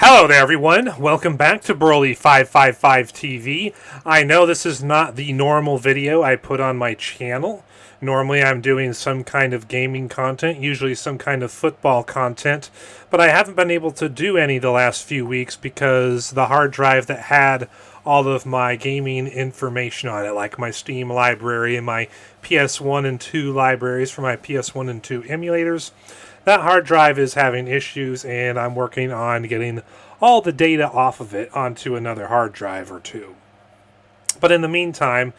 Hello there, everyone. Welcome back to Broly555 TV. I know this is not the normal video I put on my channel. Normally I'm doing some kind of gaming content, usually some kind of football content, but I haven't been able to do any the last few weeks because the hard drive that had all of my gaming information on it, like my Steam library and my PS1 and 2 libraries for my PS1 and 2 emulators, that hard drive is having issues, and I'm working on getting all the data off of it onto another hard drive or two. But in the meantime,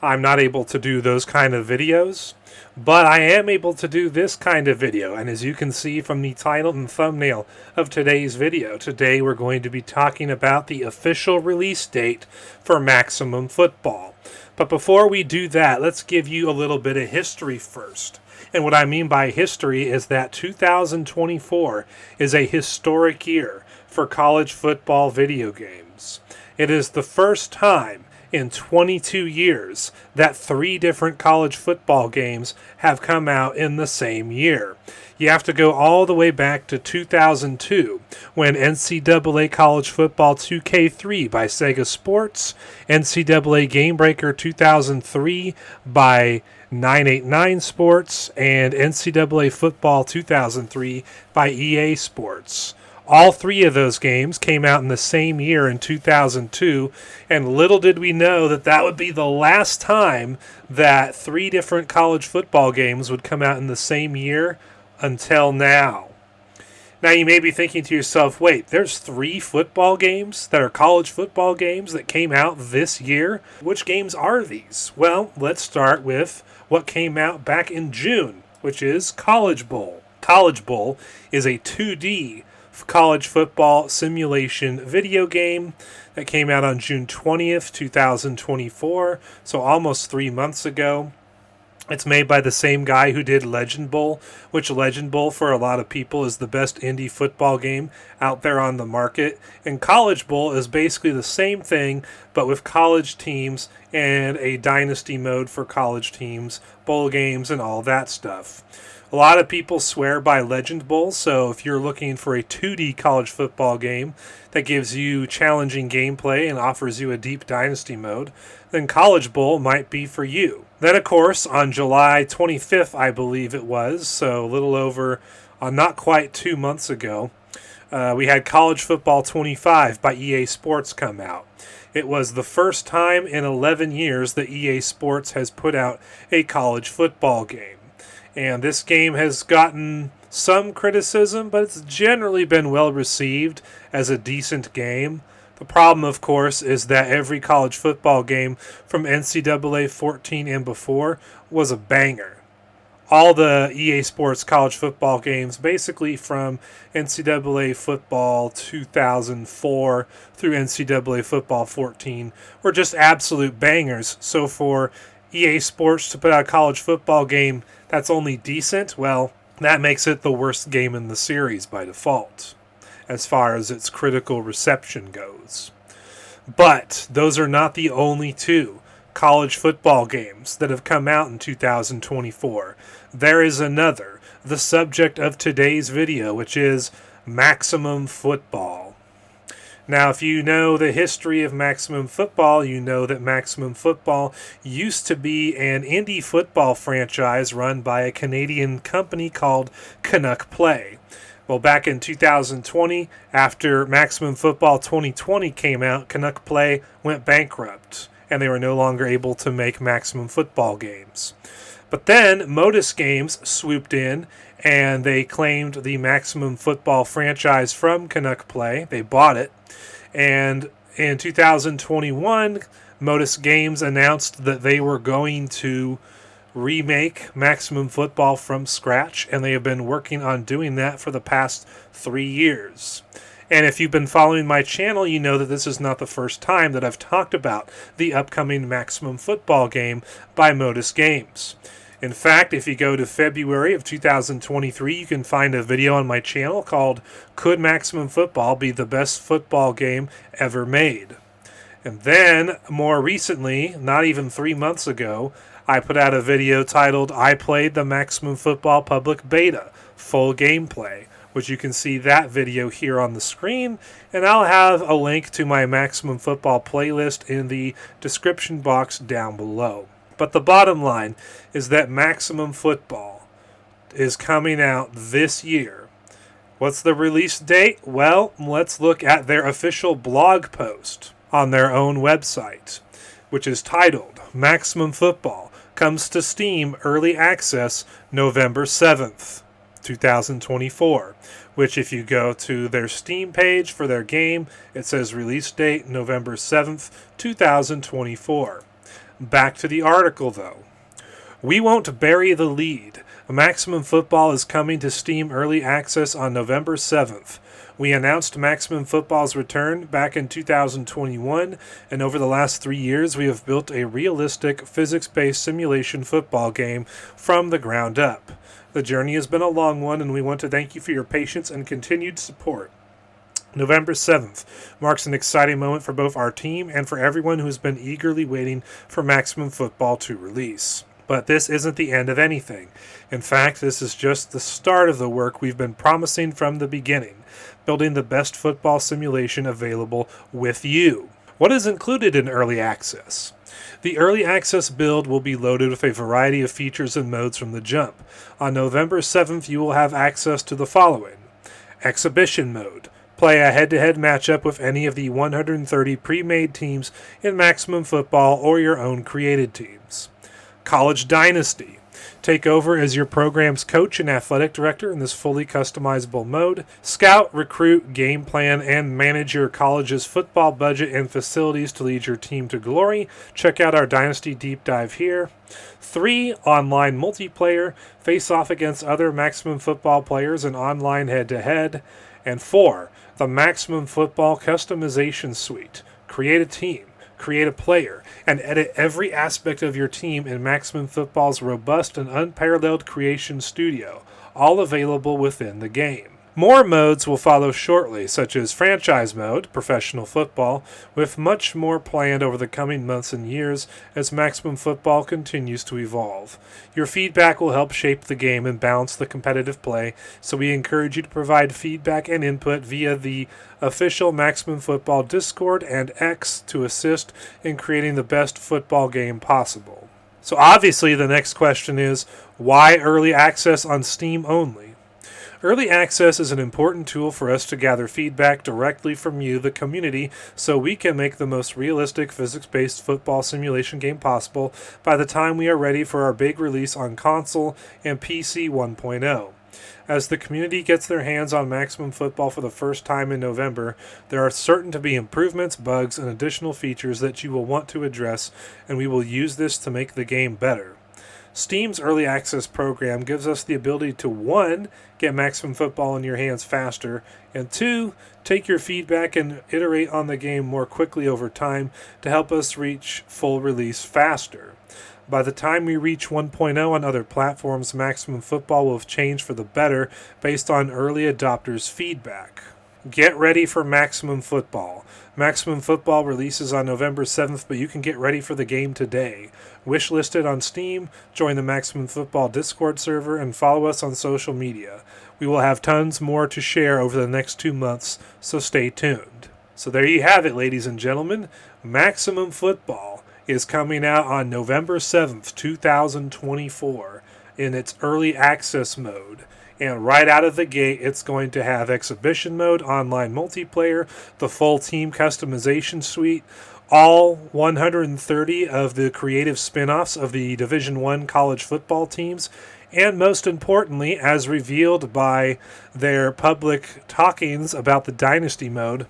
I'm not able to do those kind of videos, but I am able to do this kind of video. And as you can see from the title and thumbnail of today's video, today we're going to be talking about the official release date for Maximum Football. But before we do that, let's give you a little bit of history first. And what I mean by history is that 2024 is a historic year for college football video games. It is the first time in 22 years that 3 different college football games have come out in the same year. You have to go all the way back to 2002 when NCAA College Football 2K3 by Sega Sports, NCAA Game Breaker 2003 by 989 Sports, and NCAA Football 2003 by EA Sports. All 3 of those games came out in the same year in 2002, and little did we know that that would be the last time that 3 different college football games would come out in the same year until now. Now you may be thinking to yourself, wait, there's 3 football games that are college football games that came out this year? Which games are these? Well, let's start with what came out back in June, which is College Bowl. College Bowl is a 2D college football simulation video game that came out on June 20th, 2024, so almost 3 months ago. It's made by the same guy who did Legend Bowl, which Legend Bowl for a lot of people is the best indie football game out there on the market. And College Bowl is basically the same thing, but with college teams and a dynasty mode for college teams, bowl games, and all that stuff. A lot of people swear by Legend Bowl, so if you're looking for a 2D college football game that gives you challenging gameplay and offers you a deep dynasty mode, then College Bowl might be for you. Then, of course, on July 25th, I believe it was, so a little over, not quite 2 months ago, we had College Football 25 by EA Sports come out. It was the first time in 11 years that EA Sports has put out a college football game. And this game has gotten some criticism, but it's generally been well received as a decent game. The problem, of course, is that every college football game from NCAA 14 and before was a banger. All the EA Sports college football games, basically from NCAA Football 2004 through NCAA Football 14, were just absolute bangers. So for EA Sports to put out a college football game that's only decent, well, that makes it the worst game in the series by default, as far as its critical reception goes. But those are not the only 2 college football games that have come out in 2024. There is another, the subject of today's video, which is Maximum Football. Now, if you know the history of Maximum Football, you know that Maximum Football used to be an indie football franchise run by a Canadian company called Canuck Play. Well, back in 2020, after Maximum Football 2020 came out, Canuck Play went bankrupt, and they were no longer able to make Maximum Football games. But then Modus Games swooped in, and they claimed the Maximum Football franchise from Canuck Play. They bought it. And in 2021, Modus Games announced that they were going to remake Maximum Football from scratch, and they have been working on doing that for the past 3 years. And if you've been following my channel, you know that this is not the first time that I've talked about the upcoming Maximum Football game by Modus Games. In fact, if you go to February of 2023, you can find a video on my channel called Could Maximum Football Be the Best Football Game Ever Made? And then, more recently, not even 3 months ago, I put out a video titled I Played the Maximum Football Public Beta, Full Gameplay, which you can see that video here on the screen, and I'll have a link to my Maximum Football playlist in the description box down below. But the bottom line is that Maximum Football is coming out this year. What's the release date? Well, let's look at their official blog post on their own website, which is titled Maximum Football comes to Steam Early Access November 7th, 2024, which if you go to their Steam page for their game, it says release date November 7th, 2024. Back to the article though. We won't bury the lead. Maximum Football is coming to Steam Early Access on November 7th. We announced Maximum Football's return back in 2021, and over the last 3 years we have built a realistic, physics-based simulation football game from the ground up. The journey has been a long one, and we want to thank you for your patience and continued support. November 7th marks an exciting moment for both our team and for everyone who has been eagerly waiting for Maximum Football to release. But this isn't the end of anything. In fact, this is just the start of the work we've been promising from the beginning, building the best football simulation available with you. What is included in Early Access? The Early Access build will be loaded with a variety of features and modes from the jump. On November 7th, you will have access to the following: Exhibition Mode. Play a head-to-head matchup with any of the 130 pre-made teams in Maximum Football or your own created teams. College Dynasty. Take over as your program's coach and athletic director in this fully customizable mode. Scout, recruit, game plan, and manage your college's football budget and facilities to lead your team to glory. Check out our Dynasty deep dive here. 3. Online multiplayer. Face off against other Maximum Football players in online head-to-head. And 4. The Maximum Football Customization Suite. Create a team, create a player, and edit every aspect of your team in Maximum Football's robust and unparalleled creation studio, all available within the game. More modes will follow shortly, such as Franchise Mode, Professional Football, with much more planned over the coming months and years as Maximum Football continues to evolve. Your feedback will help shape the game and balance the competitive play, so we encourage you to provide feedback and input via the official Maximum Football Discord and X to assist in creating the best football game possible. So obviously the next question is, why early access on Steam only? Early access is an important tool for us to gather feedback directly from you, the community, so we can make the most realistic physics-based football simulation game possible by the time we are ready for our big release on console and PC 1.0. As the community gets their hands on Maximum Football for the first time in November, there are certain to be improvements, bugs, and additional features that you will want to address, and we will use this to make the game better. Steam's Early Access program gives us the ability to 1. Get Maximum Football in your hands faster, and 2. Take your feedback and iterate on the game more quickly over time to help us reach full release faster. By the time we reach 1.0 on other platforms, Maximum Football will have changed for the better based on early adopters' feedback. Get ready for Maximum Football. Maximum Football releases on November 7th, but you can get ready for the game today. Wish listed on Steam, join the Maximum Football Discord server, and follow us on social media. We will have tons more to share over the next 2 months, so stay tuned. So there you have it, ladies and gentlemen. Maximum Football is coming out on November 7th, 2024 in its early access mode. And right out of the gate, it's going to have exhibition mode, online multiplayer, the full team customization suite, all 130 of the creative spin-offs of the Division I college football teams, and most importantly, as revealed by their public talkings about the Dynasty mode,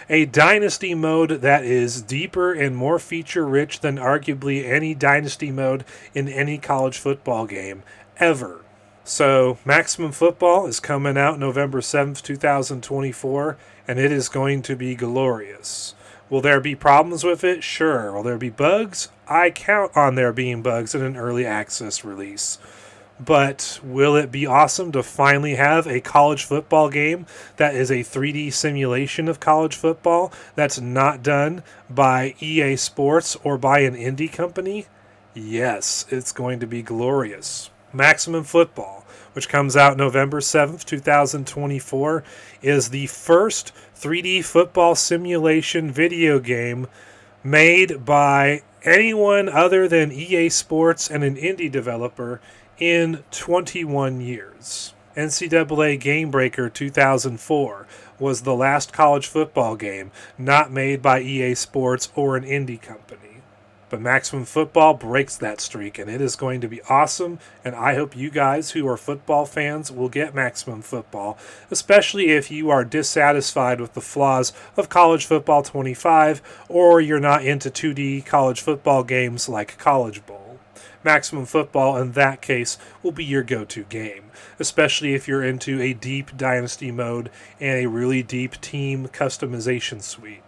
a Dynasty mode that is deeper and more feature-rich than arguably any Dynasty mode in any college football game ever. So, Maximum Football is coming out November 7th, 2024, and it is going to be glorious. Will there be problems with it? Sure. Will there be bugs? I count on there being bugs in an early access release. But will it be awesome to finally have a college football game that is a 3D simulation of college football that's not done by EA Sports or by an indie company? Yes, it's going to be glorious. Maximum Football which comes out November 7th, 2024, is the first 3D football simulation video game made by anyone other than EA Sports and an indie developer in 21 years. NCAA Game Breaker 2004 was the last college football game not made by EA Sports or an indie company. But Maximum Football breaks that streak, and it is going to be awesome, and I hope you guys who are football fans will get Maximum Football, especially if you are dissatisfied with the flaws of College Football 25, or you're not into 2D college football games like College Bowl. Maximum Football, in that case, will be your go-to game, especially if you're into a deep dynasty mode and a really deep team customization suite.